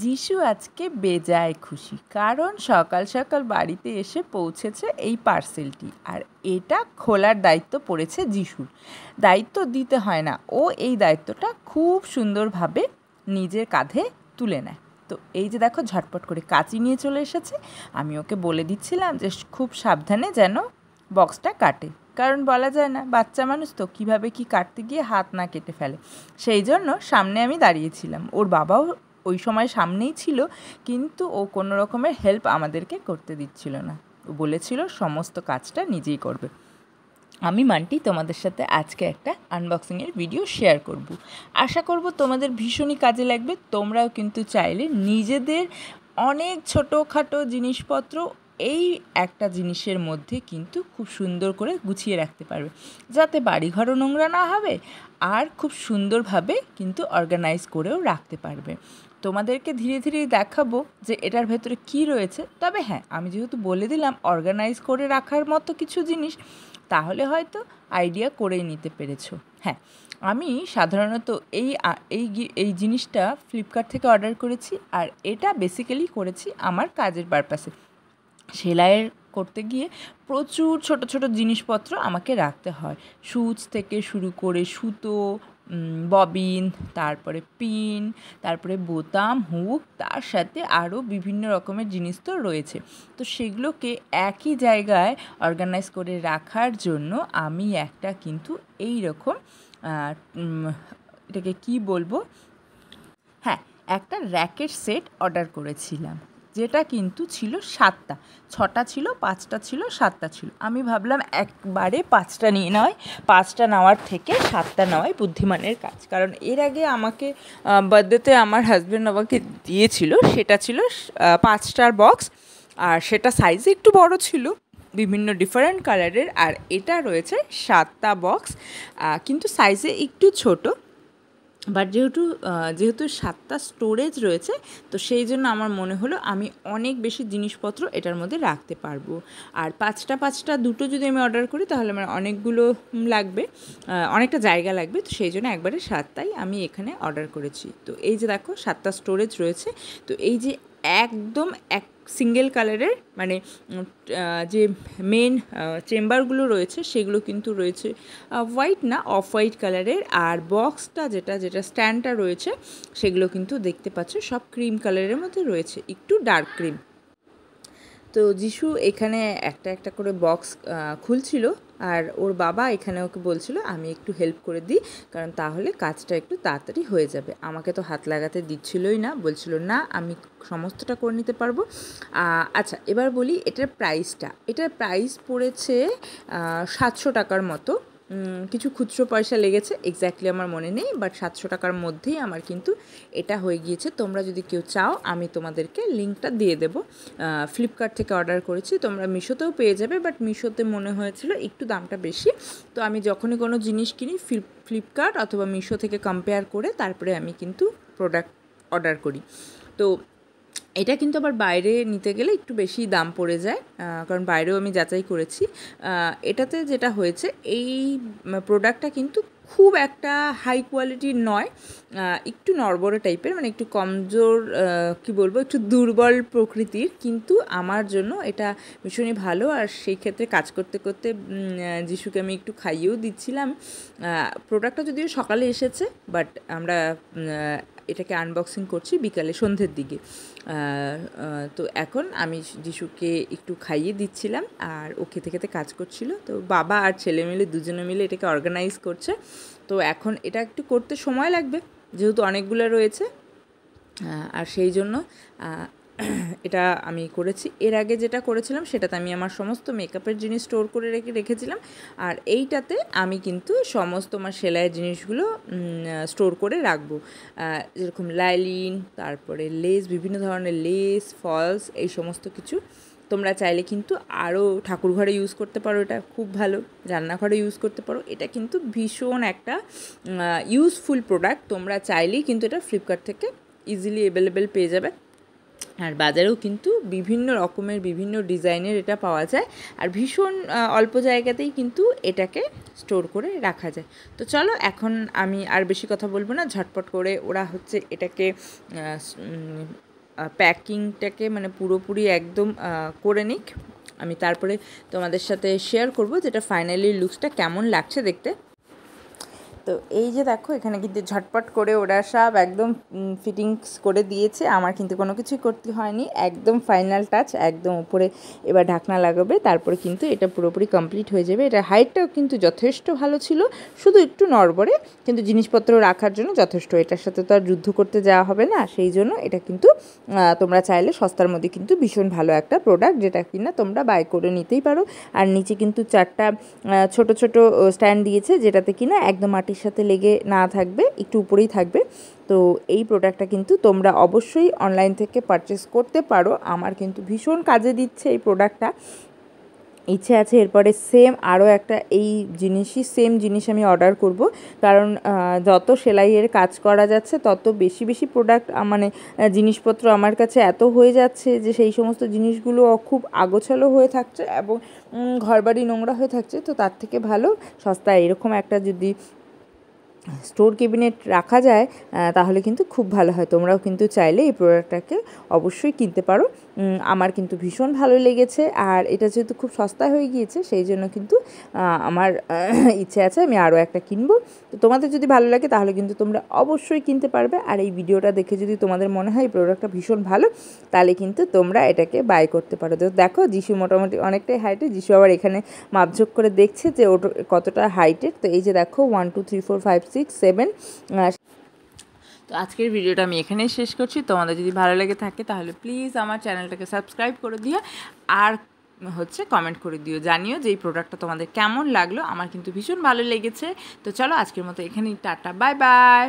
যিশু আজকে বেজায় খুশি, কারণ সকাল সকাল বাড়িতে এসে পৌঁছেছে এই পার্সেলটি। আর এটা খোলার দায়িত্ব পড়েছে যিশুর। দায়িত্ব দিতে হয় না, ও এই দায়িত্বটা খুব সুন্দরভাবে নিজের কাঁধে তুলে নেয়। তো এই যে দেখো, ঝটপট করে কাঁচি নিয়ে চলে এসেছে। আমি ওকে বলে দিচ্ছিলাম যে খুব সাবধানে যেন বক্সটা কাটে, কারণ বলা যায় না, বাচ্চা মানুষ তো কীভাবে কি কাটতে গিয়ে হাত না কেটে ফেলে। সেই জন্য সামনে আমি দাঁড়িয়েছিলাম, ওর বাবাও ওই সময় সামনেই ছিল, কিন্তু ও কোনো রকমের হেল্প আমাদেরকে করতে দিচ্ছিল না। ও বলেছিল সমস্ত কাজটা নিজেই করবে। আমি মান্টি তোমাদের সাথে আজকে একটা আনবক্সিংয়ের ভিডিও শেয়ার করব। আশা করব তোমাদের ভীষণই কাজে লাগবে। তোমরাও কিন্তু চাইলে নিজেদের অনেক ছোটোখাটো জিনিসপত্র এই একটা জিনিসের মধ্যে কিন্তু খুব সুন্দর করে গুছিয়ে রাখতে পারবে, যাতে বাড়িঘরও নোংরা না হবে, আর খুব সুন্দরভাবে কিন্তু অর্গানাইজ করেও রাখতে পারবে। তোমাদেরকে ধীরে ধীরে দেখাবো যে এটার ভেতরে কি রয়েছে। তবে হ্যাঁ, আমি যেহেতু বলে দিলাম অর্গানাইজ করে রাখার মতো কিছু জিনিস, তাহলে হয়তো আইডিয়া করেই নিতে পেরেছো। হ্যাঁ, আমি সাধারণত এই জিনিসটা ফ্লিপকার্ট থেকে অর্ডার করেছি, আর এটা বেসিক্যালি করেছি আমার কাজের পারপাসে। সেলাইয়ের করতে গিয়ে প্রচুর ছোট ছোট জিনিসপত্র আমাকে রাখতে হয়, সুচ থেকে শুরু করে সুতো, ববিন, তারপরে পিন, তারপরে বোতাম, হুক, তার সাথে আরও বিভিন্ন রকমের জিনিস তো রয়েছে। তো সেগুলোকে একই জায়গায় অর্গানাইজ করে রাখার জন্য আমি একটা কিন্তু এই রকম এটাকে কি বলবো, হ্যাঁ, একটা র্যাকেট সেট অর্ডার করেছিলাম, যেটা কিন্তু ছিল 7টা। 6টা ছিল, 5টা ছিল, 7টা ছিল। আমি ভাবলাম একবারে 5টা নিয়ে নেওয়াই, 5টা নেওয়ার থেকে 7টা নেওয়াই বুদ্ধিমানের কাজ। কারণ এর আগে আমাকে বার্থডেতে আমার হাজব্যান্ড আমাকে দিয়েছিল, সেটা ছিল 5টার বক্স, আর সেটা সাইজে একটু বড় ছিল, বিভিন্ন ডিফারেন্ট কালারের। আর এটা রয়েছে 7টা বক্স, কিন্তু সাইজে একটু ছোট। বাট যেহেতু 7টা স্টোরেজ রয়েছে, তো সেই জন্য আমার মনে হলো আমি অনেক বেশি জিনিসপত্র এটার মধ্যে রাখতে পারবো। আর 5টা দুটো যদি আমি অর্ডার করি, তাহলে আমার অনেকগুলো লাগবে, অনেকটা জায়গা লাগবে। তো সেই জন্য একবারে 7টাই আমি এখানে অর্ডার করেছি। তো এই যে দেখো, 7টা স্টোরেজ রয়েছে। তো এই যে একদম এক সিঙ্গেল কালারের, মানে যে মেন চেম্বারগুলো রয়েছে, সেগুলো কিন্তু রয়েছে হোয়াইট না, অফ হোয়াইট কালারের। আর বক্সটা যেটা স্ট্যান্ডটা রয়েছে, সেগুলো কিন্তু দেখতে পাচ্ছ সব ক্রিম কালারের মধ্যে রয়েছে, একটু ডার্ক ক্রিম। তো যিশু এখানে একটা একটা করে বক্স খুলছিল, আর ওর বাবা এখানে ওকে বলছিল আমি একটু হেল্প করে দিই, কারণ তাহলে কাজটা একটু তাড়াতাড়ি হয়ে যাবে। আমাকে তো হাত লাগাতে দিচ্ছিলই না, বলছিল না আমি সমস্তটা করে নিতে পারবো। আচ্ছা, এবার বলি এটার প্রাইস পড়েছে 700 টাকার মতো। কিছু খুচরো পয়সা লেগেছে, এক্স্যাক্টলি আমার মনে নেই, বাট 700 টাকার মধ্যেই আমার কিন্তু এটা হয়ে গিয়েছে। তোমরা যদি কেউ চাও, আমি তোমাদেরকে লিঙ্কটা দিয়ে দেবো। ফ্লিপকার্ট থেকে অর্ডার করেছি, তোমরা মিশোতেও পেয়ে যাবে, বাট মিশোতে মনে হয়েছিল একটু দামটা বেশি। তো আমি যখনই কোনো জিনিস কিনি ফ্লিপকার্ট অথবা মিশো থেকে কম্পেয়ার করে তারপরে আমি কিন্তু প্রোডাক্ট অর্ডার করি। তো এটা কিন্তু আবার বাইরে নিতে গেলে একটু বেশি দাম পড়ে যায়, কারণ বাইরেও আমি যাচাই করেছি। এটাতে যেটা হয়েছে, এই প্রোডাক্টটা কিন্তু খুব একটা হাই কোয়ালিটির নয়, একটু নড়বড়ে টাইপের, মানে একটু কমজোর, কি বলবো, একটু দুর্বল প্রকৃতির, কিন্তু আমার জন্য এটা ভীষণই ভালো। আর সেই ক্ষেত্রে কাজ করতে করতে যিশুকে আমি একটু খাইয়েও দিচ্ছিলাম। প্রোডাক্টটা যদিও সকালে এসেছে, বাট আমরা এটাকে আনবক্সিং করছি বিকালে, সন্ধ্যের দিকে। তো এখন আমি যিশুকে একটু খাইয়ে দিচ্ছিলাম, আর ও খেতে খেতে কাজ করছিল। তো বাবা আর ছেলে মিলে দুজনে মিলে এটাকে অর্গানাইজ করছে। তো এখন এটা একটু করতে সময় লাগবে, যেহেতু অনেকগুলো রয়েছে, আর সেই জন্য এটা আমি করেছি। এর আগে যেটা করেছিলাম, সেটাতে আমি আমার সমস্ত মেকআপের জিনিস স্টোর করে রেখেছিলাম, আর এইটাতে আমি কিন্তু সমস্ত আমার সেলাইয়ের জিনিসগুলো স্টোর করে রাখবো, যেরকম লাইলিন, তারপরে লেস, বিভিন্ন ধরনের লেস, ফলস, এই সমস্ত কিছু। তোমরা চাইলে কিন্তু আরও ঠাকুরঘরে ইউজ করতে পারো, এটা খুব ভালো, রান্নাঘরে ইউজ করতে পারো। এটা কিন্তু ভীষণ একটা ইউজফুল প্রোডাক্ট। তোমরা চাইলেই কিন্তু এটা ফ্লিপকার্ট থেকে ইজিলি অ্যাভেলেবেল পেয়ে যাবে। আর বাজারেও কিন্তু বিভিন্ন রকমের বিভিন্ন ডিজাইনের এটা পাওয়া যায়, আর ভীষণ অল্প জায়গাতেই কিন্তু এটাকে স্টোর করে রাখা যায়। তো চলো এখন আমি আর বেশি কথা বলবো না, ঝটপট করে ওরা হচ্ছে এটাকে প্যাকিংটাকে মানে পুরোপুরি একদম করে নিক, আমি তারপরে তোমাদের সাথে শেয়ার করব যেটা ফাইনালি লুকসটা কেমন লাগছে দেখতে। তো এই যে দেখো এখানে কিন্তু ঝটপট করে ওরা সব একদম ফিটিংস করে দিয়েছে, আমার কিন্তু কোনো কিছুই করতে হয়নি, একদম ফাইনাল টাচ, একদম উপরে এবার ঢাকনা লাগাবে, তারপরে কিন্তু এটা পুরোপুরি কমপ্লিট হয়ে যাবে। এটা হাইটটাও কিন্তু যথেষ্ট ভালো ছিল, শুধু একটু নড়বড়ে, কিন্তু জিনিসপত্র রাখার জন্য যথেষ্ট। এটার সাথে তো আর যুদ্ধ করতে যাওয়া হবে না, সেই জন্য এটা কিন্তু তোমরা চাইলে সস্তার মধ্যে কিন্তু ভীষণ ভালো একটা প্রোডাক্ট, যেটা কিনা তোমরা বাই করে নিতেই পারো। আর নিচে কিন্তু 4টা ছোট ছোট স্ট্যান্ড দিয়েছে, যেটাতে কিনা একদম মাটির সাথে লেগে না থাকবে, একটু উপরেই থাকবে। তো এই প্রোডাক্টটা কিন্তু তোমরা অবশ্যই অনলাইন থেকে পারচেস করতে পারো, আমার কিন্তু ভীষণ কাজে দিচ্ছে এই প্রোডাক্টটা। ইচ্ছে আছে এরপরে সেম আরও একটা এই সেম জিনিস আমি অর্ডার করব, কারণ যত সেলাইয়ের কাজ করা যাচ্ছে তত বেশি বেশি প্রোডাক্ট মানে জিনিসপত্র আমার কাছে এত হয়ে যাচ্ছে যে সেই সমস্ত জিনিসগুলো খুব আগোছালো হয়ে থাকছে এবং ঘরবাড়ি নোংরা হয়ে থাকছে। তো তার থেকে ভালো সস্তায় এরকম একটা যদি স্টোর ক্যাবিনেট রাখা যায় তাহলে কিন্তু খুব ভালো হয়। তোমরাও কিন্তু চাইলে এই প্রোডাক্টটাকে অবশ্যই কিনতে পারো, আমার কিন্তু ভীষণ ভালো লেগেছে। আর এটা যেহেতু খুব সস্তা হয়ে গিয়েছে সেই জন্য কিন্তু আমার ইচ্ছে আছে আমি আরও একটা কিনবো। তো তোমাদের যদি ভালো লাগে তাহলে কিন্তু তোমরা অবশ্যই কিনতে পারবে। আর এই ভিডিওটা দেখে যদি তোমাদের মনে হয় এই প্রোডাক্টটা ভীষণ ভালো তাহলে কিন্তু তোমরা এটাকে বাই করতে পারো। তো দেখো যিশু মোটামুটি অনেকটাই হাইটের, যিশু আবার এখানে মাপঝোক করে দেখছে যে ওটা কতটা হাইটের। তো এই যে দেখো 1 2 3 4 5 6 7। তো আজকের ভিডিওটা আমি এখানেই শেষ করছি। তোমাদের যদি ভালো লেগে থাকে তাহলে প্লিজ আমার চ্যানেলটাকে সাবস্ক্রাইব করে দিও, আর হচ্ছে কমেন্ট করে দিও, জানিও যে এই প্রোডাক্টটা তোমাদের কেমন লাগলো। আমার কিন্তু ভীষণ ভালো লেগেছে। তো চলো আজকের মতো এখানেই টাটা, বাই বাই।